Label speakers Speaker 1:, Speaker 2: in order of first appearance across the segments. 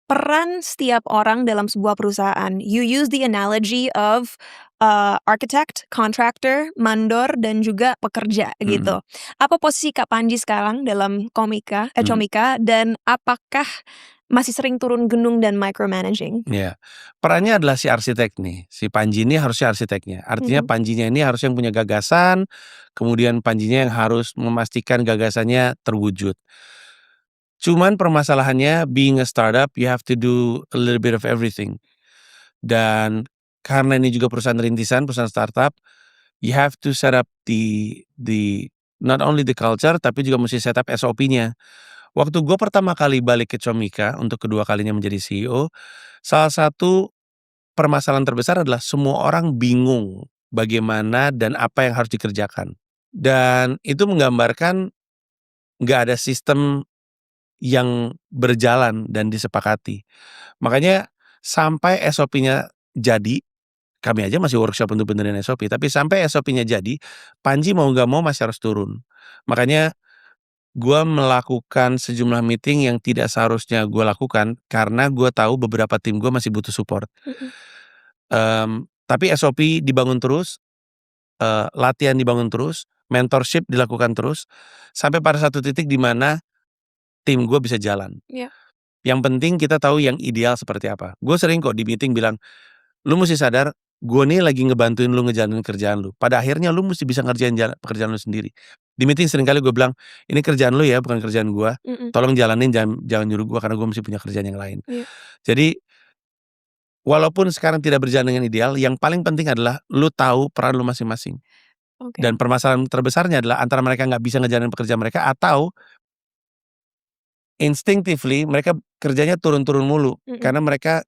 Speaker 1: peran setiap orang dalam sebuah perusahaan. You use the analogy of architect, contractor, mandor, dan juga pekerja gitu. Apa posisi Kak Panji sekarang dalam Comika, dan apakah masih sering turun gunung dan micromanaging?
Speaker 2: Ya, perannya adalah si arsitek nih. Si Panji ini harusnya arsiteknya. Artinya Panjinya ini harus yang punya gagasan, kemudian Panjinya yang harus memastikan gagasannya terwujud. Cuman permasalahannya being a startup, you have to do a little bit of everything. Dan karena ini juga perusahaan rintisan, perusahaan startup, you have to set up the not only the culture, tapi juga mesti set up SOP-nya. Waktu gue pertama kali balik ke Comika untuk kedua kalinya menjadi CEO, salah satu permasalahan terbesar adalah semua orang bingung bagaimana dan apa yang harus dikerjakan. Dan itu menggambarkan nggak ada sistem yang berjalan dan disepakati. Makanya sampai SOP-nya jadi, kami aja masih workshop untuk benerin SOP, tapi sampai SOP-nya jadi, Panji mau nggak mau masih harus turun. Makanya gue melakukan sejumlah meeting yang tidak seharusnya gue lakukan karena gue tahu beberapa tim gue masih butuh support. Tapi SOP dibangun terus, latihan dibangun terus, mentorship dilakukan terus, sampai pada satu titik di mana tim gue bisa jalan. Yang penting kita tahu yang ideal seperti apa. Gue sering kok di meeting bilang, lu mesti sadar, gue nih lagi ngebantuin lu ngejalanin kerjaan lu. Pada akhirnya lu mesti bisa ngerjain pekerjaan lu sendiri. Di meeting seringkali gue bilang, ini kerjaan lu ya, bukan kerjaan gue. Tolong jalanin, jangan nyuruh gue karena gue mesti punya kerjaan yang lain. Jadi walaupun sekarang tidak berjalan dengan ideal, yang paling penting adalah lu tahu peran lu masing-masing. Dan permasalahan terbesarnya adalah antara mereka nggak bisa ngejalanin pekerjaan mereka atau instinctively mereka kerjanya turun-turun mulu karena mereka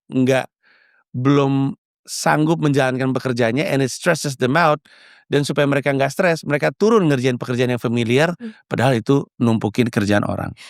Speaker 2: belum sanggup menjalankan pekerjaannya and it stresses them out. Dan supaya mereka nggak stres, mereka turun ngerjain pekerjaan yang familiar, padahal itu numpukin kerjaan orang.